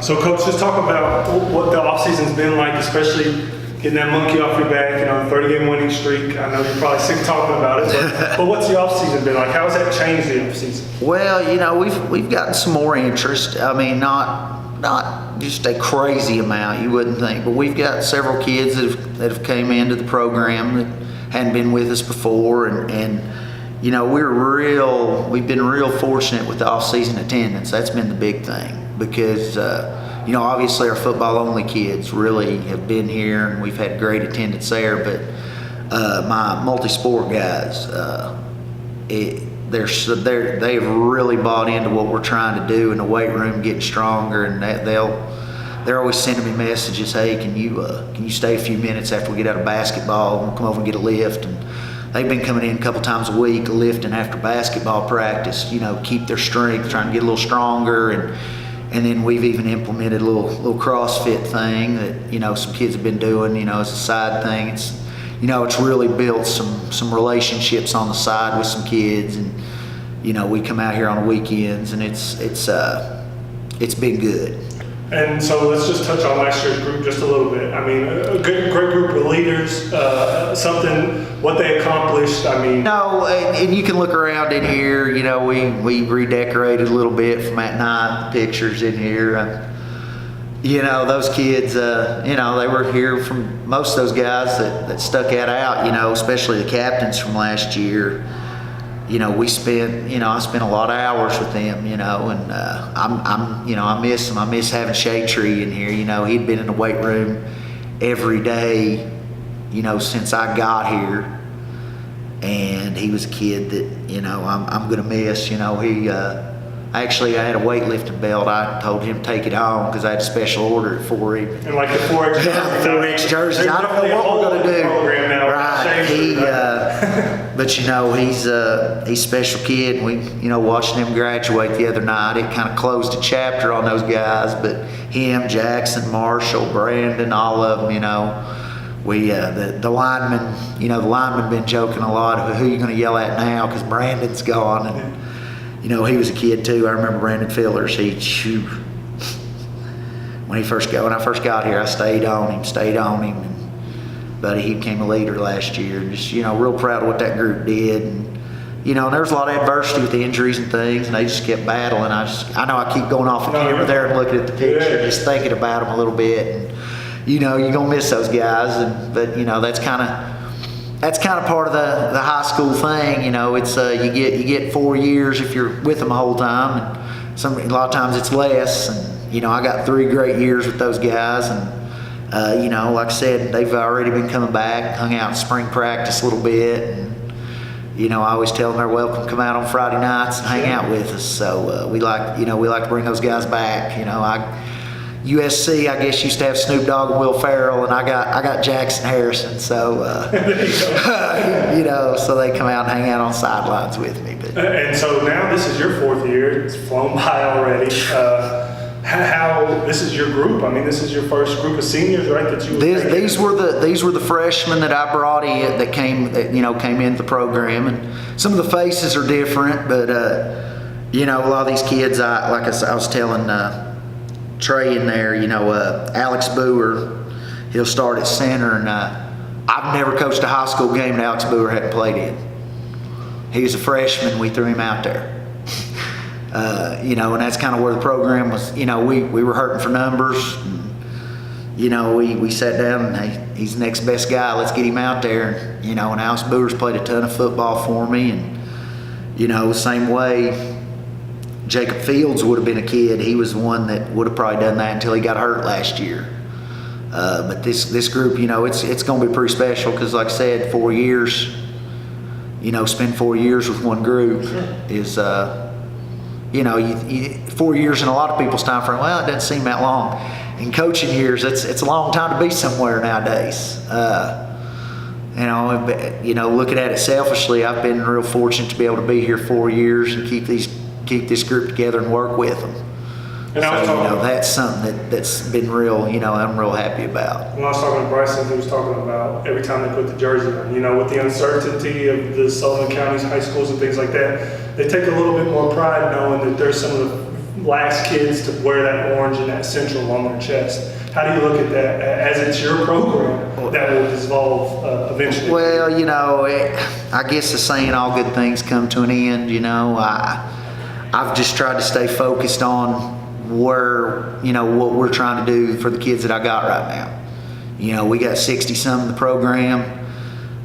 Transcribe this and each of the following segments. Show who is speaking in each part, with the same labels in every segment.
Speaker 1: So, Coach, just talk about what the offseason's been like, especially getting that monkey off your back, 30-game winning streak. I know you're probably sick of talking about it, but what's the offseason been like? How has that changed the offseason?
Speaker 2: Well, we've gotten some more interest. I mean, not just a crazy amount, you wouldn't think, but we've got several kids that have came into the program that hadn't been with us before, and we've been real fortunate with the off-season attendance. That's been the big thing because obviously our football-only kids really have been here, and we've had great attendance there. But my multi-sport guys, they've really bought into what we're trying to do in the weight room, getting stronger, and they're always sending me messages. Hey, can you stay a few minutes after we get out of basketball and come over and get a lift? And they've been coming in a couple times a week, lifting after basketball practice. Keep their strength, trying to get a little stronger, and then we've even implemented a little CrossFit thing that some kids have been doing as a side thing. It's really built some relationships on the side with some kids, and we come out here on the weekends, and it's been good.
Speaker 1: And so let's just touch on last year's group just a little bit. I mean, a great group of leaders, what they accomplished.
Speaker 2: And you can look around in here. We redecorated a little bit from that night. The pictures in here. Those kids. They were here from most of those guys that stuck out. Especially the captains from last year. I spent a lot of hours with them, and I miss them. I miss having Shade Tree in here. He'd been in the weight room every day, since I got here, and he was a kid that, I'm gonna miss. I had a weightlifting belt. I told him to take it home because I had a special order for him.
Speaker 1: And like the 4X jerseys.
Speaker 2: 4X jerseys. I don't know what we're gonna do. Right. But he's a special kid. We, watching him graduate the other night, it kind of closed a chapter on those guys. But him, Jackson, Marshall, Brandon, all of them, we the linemen, the linemen been joking a lot of who you going to yell at now because Brandon's gone, and he was a kid too. I remember Brandon Fillers. When I first got here, I stayed on him. And buddy, he became a leader last year. Just real proud of what that group did. And there was a lot of adversity with the injuries and things, and they just kept battling. I know I keep going off the camera there and looking at the picture, just thinking about them a little bit. And you're gonna miss those guys, but that's kind of part of the high school thing. It's you get 4 years if you're with them the whole time, and a lot of times it's less. And I got 3 great years with those guys, and like I said, they've already been coming back, hung out in spring practice a little bit, and I always tell them they're welcome to come out on Friday nights and hang out with us. So we like to bring those guys back. USC, I guess, used to have Snoop Dogg and Will Ferrell, and I got Jackson Harrison. So so they come out and hang out on sidelines with me. But
Speaker 1: and so now this is your 4th year. It's flown by already. This is your group? I mean, this is your first group of seniors, right?
Speaker 2: These were the freshmen that I brought in that came into the program, and some of the faces are different, but a lot of these kids, I was telling Trey in there, Alex Boer, he'll start at center, and I've never coached a high school game that Alex Boer hadn't played in. He was a freshman. We threw him out there. And that's kind of where the program was. We were hurting for numbers. And, we sat down and, hey, he's the next best guy. Let's get him out there. And Alex Boer's played a ton of football for me. And, the same way Jacob Fields would have been a kid. He was the one that would have probably done that until he got hurt last year. But this group, it's going to be pretty special because, like I said, 4 years, spend 4 years with one group is 4 years in a lot of people's time frame. Well, it doesn't seem that long. In coaching years, it's a long time to be somewhere nowadays. Looking at it selfishly, I've been real fortunate to be able to be here 4 years and keep this group together and work with them.
Speaker 1: And
Speaker 2: that's something that's been real. I'm real happy about.
Speaker 1: When I was talking to Bryson, he was talking about every time they put the jersey on. With the uncertainty of the Sullivan County's high schools and things like that, they take a little bit more pride knowing that there's some of the last kids to wear that orange and that central on their chest. How do you look at that as it's your program that will dissolve eventually?
Speaker 2: Well, I guess the saying all good things come to an end, I've just tried to stay focused on where, what we're trying to do for the kids that I got right now. We got 60 some in the program,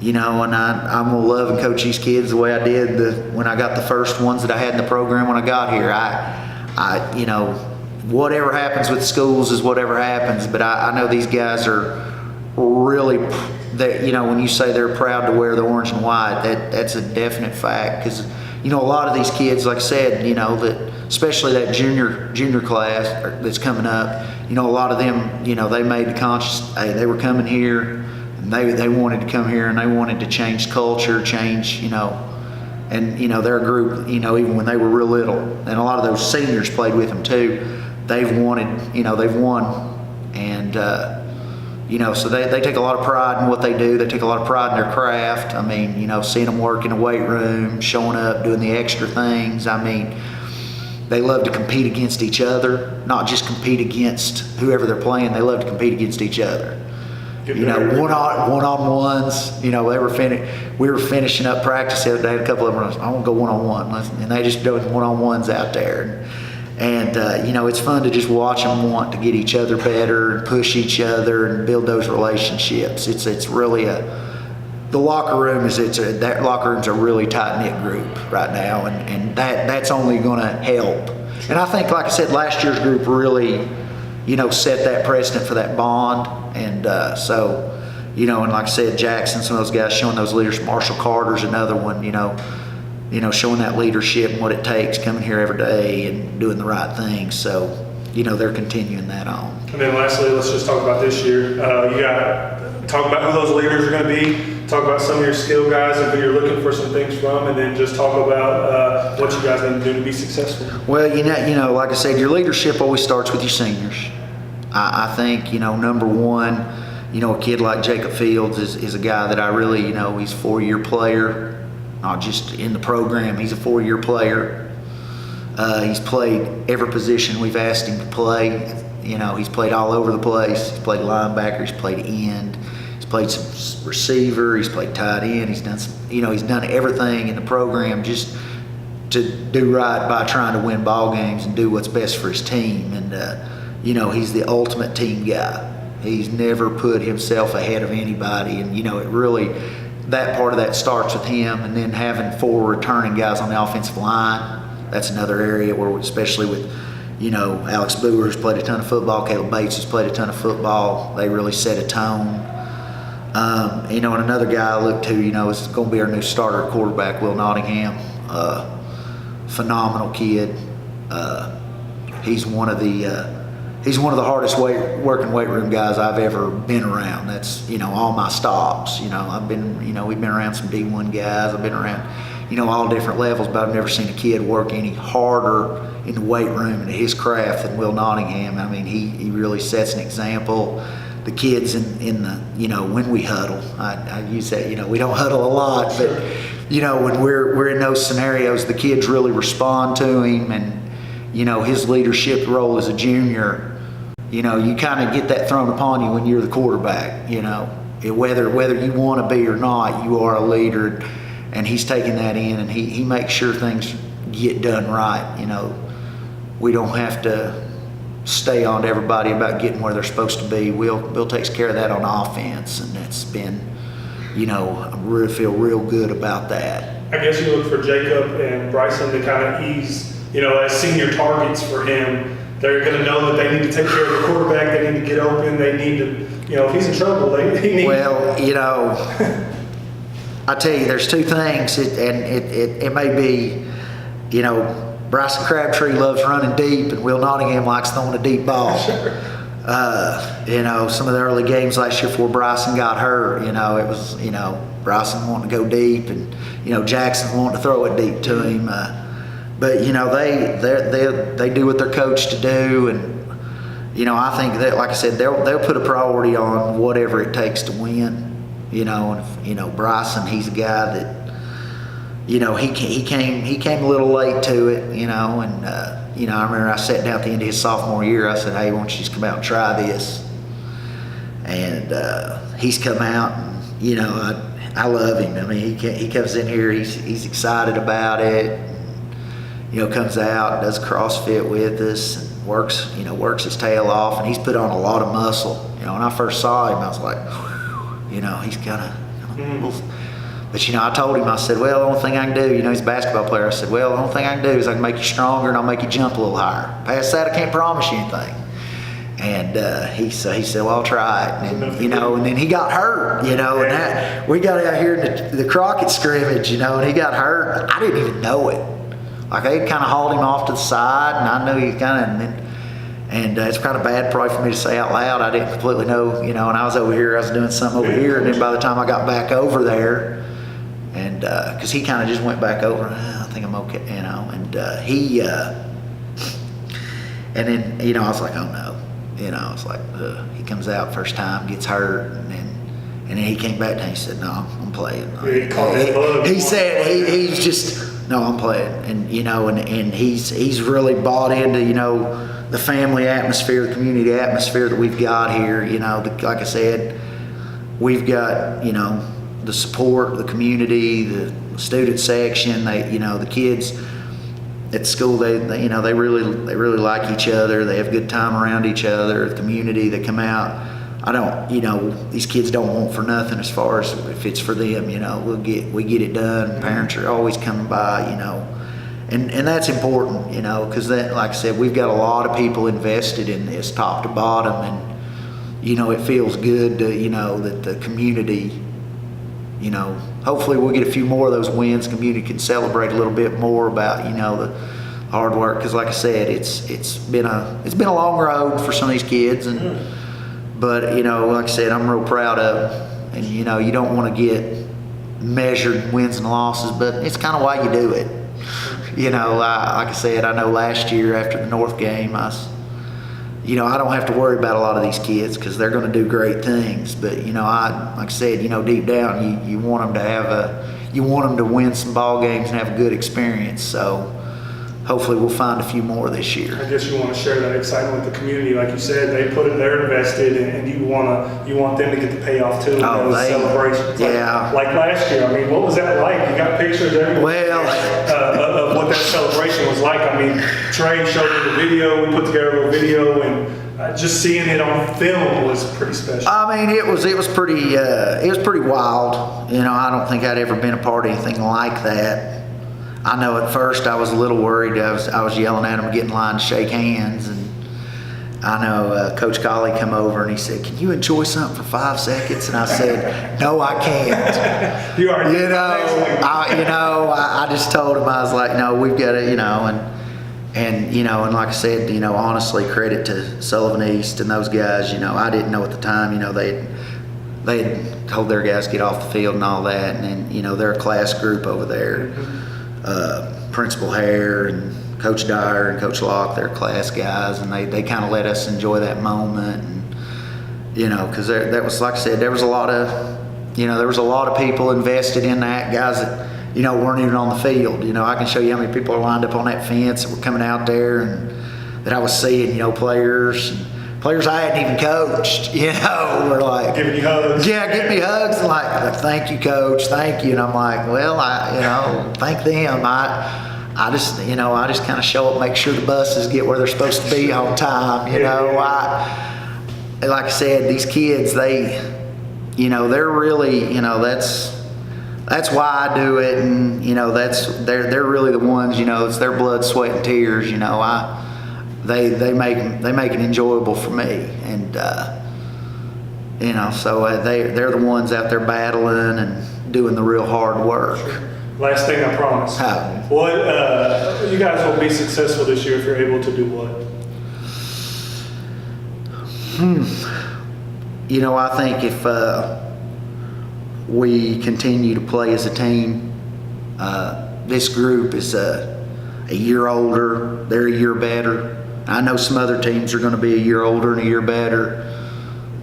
Speaker 2: and I'm gonna love and coach these kids the way I did when I got the first ones that I had in the program when I got here. Whatever happens with schools is whatever happens, but I know these guys are really, when you say they're proud to wear the orange and white, that's a definite fact, because a lot of these kids, like I said, that especially that junior class that's coming up, a lot of them, they made the conscious, hey, they were coming here, and they wanted to come here, and they wanted to change culture, and their group, even when they were real little, and a lot of those seniors played with them too. They've won, and so they take a lot of pride in what they do. They take a lot of pride in their craft. Seeing them work in the weight room, showing up, doing the extra things. They love to compete against each other, not just compete against whoever they're playing. They love to compete against each other. One-on-ones. We were finishing up practice the other day. A couple of them were, I want to go one-on-one, and they just doing one-on-ones out there. And it's fun to just watch them want to get each other better and push each other and build those relationships. It's really the locker room that locker room's a really tight-knit group right now, and that's only going to help. And I think, like I said, last year's group really, set that precedent for that bond. And so, and like I said, Jackson, some of those guys showing those leaders. Marshall Carter's another one, showing that leadership and what it takes, coming here every day and doing the right things. So, they're continuing that on. And
Speaker 1: then lastly, let's just talk about this year. You got talk about who those leaders are going to be, talk about some of your skill guys and who you're looking for some things from, and then just talk about what you guys need to do to be successful.
Speaker 2: Well, like I said, your leadership always starts with your seniors. I think, number one, a kid like Jacob Fields is a guy that I really, he's a 4-year player. Not just in the program, he's a 4-year player. He's played every position we've asked him to play. He's played all over the place. He's played linebacker, he's played end, he's played some receiver, he's played tight end. He's done he's done everything in the program just to do right by trying to win ball games and do what's best for his team. And he's the ultimate team guy. He's never put himself ahead of anybody, and it really, that part of that starts with him, and then having 4 returning guys on the offensive line. That's another area where, especially with, Alex Boer's played a ton of football, Caleb Bates has played a ton of football. They really set a tone. And another guy I look to, is going to be our new starter quarterback, Will Nottingham. Phenomenal kid. He's one of the hardest working weight room guys I've ever been around. That's, all my stops. We've been around some D1 guys. I've been around, all different levels, but I've never seen a kid work any harder in the weight room and his craft than Will Nottingham. He really sets an example. The kids in the, when we huddle, I use that, we don't huddle a lot, but, when we're in those scenarios, the kids really respond to him, and, his leadership role as a junior, you kind of get that thrown upon you when you're the quarterback, whether you want to be or not, you are a leader, and he's taking that in, and he makes sure things get done right. We don't have to stay on to everybody about getting where they're supposed to be. Bill takes care of that on offense, and it's been, I really feel real good about that.
Speaker 1: I guess you look for Jacob and Bryson to kind of ease, as senior targets for him. They're going to know that they need to take care of the quarterback. They need to get open. They need to, if he's in trouble, they need.
Speaker 2: Well, I tell you, there's 2 things, it may be, Bryson Crabtree loves running deep, and Will Nottingham likes throwing a deep ball.
Speaker 1: Sure.
Speaker 2: Some of the early games last year before Bryson got hurt, it was, Bryson wanting to go deep, and, Jackson wanting to throw it deep to him. But, they do what they're coached to do, and, I think that, like I said, they'll put a priority on whatever it takes to win. And if, Bryson, he's a guy that, he came a little late to it, and I remember I sat down at the end of his sophomore year. I said, hey, why don't you just come out and try this? And he's come out, and I love him. I mean, he comes in here, he's excited about it. Comes out, does CrossFit with us, and works his tail off, and he's put on a lot of muscle. When I first saw him, I was like, whew, he's kind of. But I told him, I said, well, the only thing I can do, he's a basketball player. I said, well, the only thing I can do is I can make you stronger and I'll make you jump a little higher. Past that, I can't promise you anything. And he said, well, I'll try it. And and then he got hurt, and we got out here in the Crockett scrimmage, and he got hurt. I didn't even know it. Like, they kind of hauled him off to the side, and I knew he kind of, and it's kind of bad probably for me to say out loud. I didn't completely know, and I was over here, I was doing something over here, and then by the time I got back over there, and because he kind of just went back over, I think I'm okay, and he, and then, I was like, oh no. I was like, he comes out first time, gets hurt, and then he came back and he said, no, I'm playing. He said, he's just, no, I'm playing. And, and he's really bought into, the family atmosphere, the community atmosphere that we've got here. Like I said, we've got, the support, the community, the student section, the kids at school, they really like each other. They have a good time around each other. The community, they come out. I don't, these kids don't want for nothing as far as if it's for them. We get it done. Parents are always coming by. And that's important. Because like I said, we've got a lot of people invested in this, top to bottom, and it feels good to that the community. Hopefully we'll get a few more of those wins. Community can celebrate a little bit more about the hard work, because like I said, it's been a long road for some of these kids, but like I said, I'm real proud of them. And you don't want to get measured wins and losses, but it's kind of why you do it. Like I said, I know last year after the North game, I don't have to worry about a lot of these kids because they're going to do great things. But like I said, deep down, you want them to win some ball games and have a good experience. So hopefully we'll find a few more this year.
Speaker 1: I guess you want to share that excitement with the community, like you said. They're invested, and you want them to get the payoff too.
Speaker 2: Oh,
Speaker 1: celebrations.
Speaker 2: Yeah.
Speaker 1: Like last year. I mean, what was that like? You got pictures everywhere. Of what that celebration was like. I mean, Trey showed me the video. We put together a video, and just seeing it on film was pretty special.
Speaker 2: I mean, it was pretty wild. I don't think I'd ever been a part of anything like that. I know at first I was a little worried. I was yelling at him, get in line to shake hands, and I know Coach Colley come over and he said, "Can you enjoy something for 5 seconds?" And I said, "No, I can't." I just told him, I was like, "No, we've got to, and like I said, honestly, credit to Sullivan East and those guys. I didn't know at the time, they had told their guys to get off the field and all that, and then they're a class group over there." Principal Hare and Coach Dyer and Coach Locke, they're class guys, and they kind of let us enjoy that moment, and because that was, like I said, there was a lot of people invested in that, guys that weren't even on the field. I can show you how many people are lined up on that fence that were coming out there, and that I was seeing, players I hadn't even coached, were like
Speaker 1: giving you hugs.
Speaker 2: Yeah, give me hugs, and like, thank you, coach, thank you. And I'm like, well, thank them. I just kind of show up, make sure the buses get where they're supposed to be on time. Like I said, these kids, they're really, that's why I do it, and they're really the ones, it's their blood, sweat, and tears. They make it enjoyable for me, and so they're the ones out there battling and doing the real hard work.
Speaker 1: Last thing, I promise. What you guys will be successful this year if you're able to do what?
Speaker 2: I think if we continue to play as a team, this group is a year older, they're a year better. I know some other teams are going to be a year older and a year better,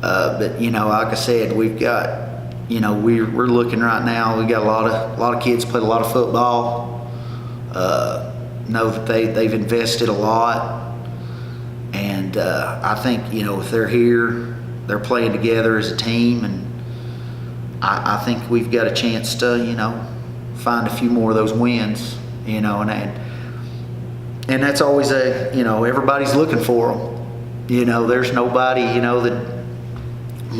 Speaker 2: but like I said, we've got, we're looking right now. We got a lot of kids played a lot of football. know that they've invested a lot. And I think, you know, if they're here, they're playing together as a team, and I think we've got a chance to, you know, find a few more of those wins, you know, and that's always you know, everybody's looking for them. You know, there's nobody, you know, that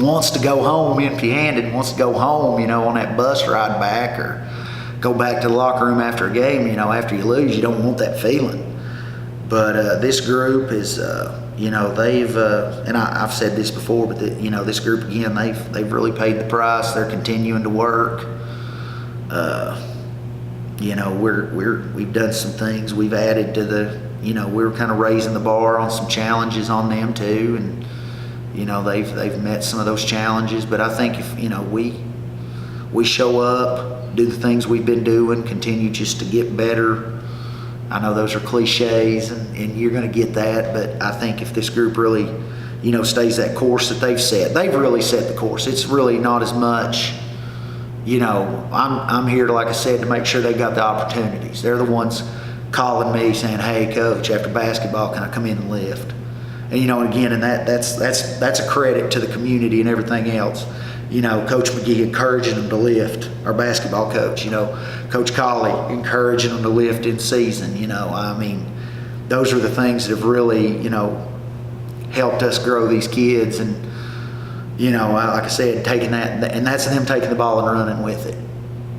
Speaker 2: wants to go home empty-handed, wants to go home, you know, on that bus ride back or go back to the locker room after a game. You know, after you lose, you don't want that feeling. But this group is, you know, they've, and I've said this before, but you know, this group again, they've really paid the price. They're continuing to work. You know, we've done some things. We've added to the, you know, we're kind of raising the bar on some challenges on them too, and you know, they've met some of those challenges. But I think if, you know, we show up, do the things we've been doing, continue just to get better. I know those are cliches, and you're going to get that, but I think if this group really, you know, stays that course that they've really set the course. It's really not as much, you know, I'm here to, like I said, to make sure they got the opportunities. They're the ones calling me saying, hey, coach, after basketball, can I come in and lift? And, you know, and again, and that's a credit to the community and everything else. You know, Coach McGee encouraging them to lift, our basketball coach, you know, Coach Colley encouraging them to lift in season. You know, I mean, those are the things that have really, you know, helped us grow these kids. And, you know, like I said, taking that, and that's them taking the ball and running with it.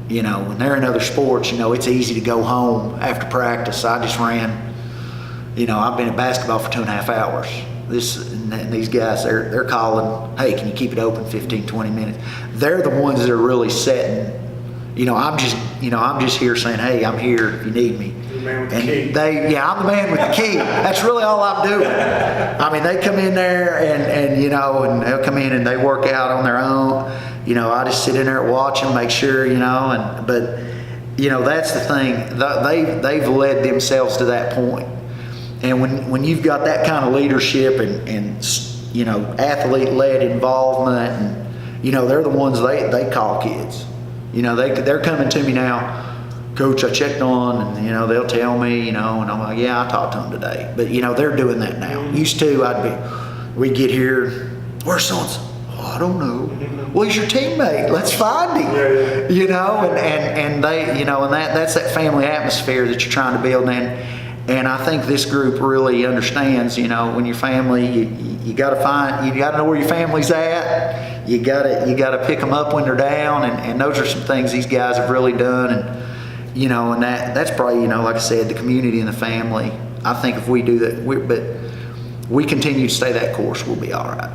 Speaker 2: You know, when they're in other sports, you know, it's easy to go home after practice. I just ran, you know, I've been at basketball for 2.5 hours. These guys, they're calling, hey, can you keep it open 15, 20 minutes? They're the ones that are really setting. You know, I'm just here saying, hey, I'm here if you need me.
Speaker 1: The man with the
Speaker 2: And
Speaker 1: key.
Speaker 2: I'm the man with the key. That's really all I'm doing. I mean, they come in there and you know, and they'll come in and they work out on their own. You know, I just sit in there and watch them, make sure, you know, but you know, that's the thing. They've led themselves to that point. And when you've got that kind of leadership and you know, athlete-led involvement, and you know, they're the ones they call kids. You know, they're coming to me now, Coach, I checked on, and you know, they'll tell me, you know, and I'm like, yeah, I talked to them today. But you know, they're doing that now. Used to, we'd get here, where's so-and-so? Oh, I don't know. Well, he's your teammate. Let's find him.
Speaker 1: Yeah.
Speaker 2: You know, and they, you know, and that's that family atmosphere that you're trying to build in. And I think this group really understands, you know, when your family, you got to know where your family's at. You got to pick them up when they're down, and those are some things these guys have really done. And you know, and that's probably, you know, like I said, the community and the family. I think if we do that, but we continue to stay that course, we'll be all right.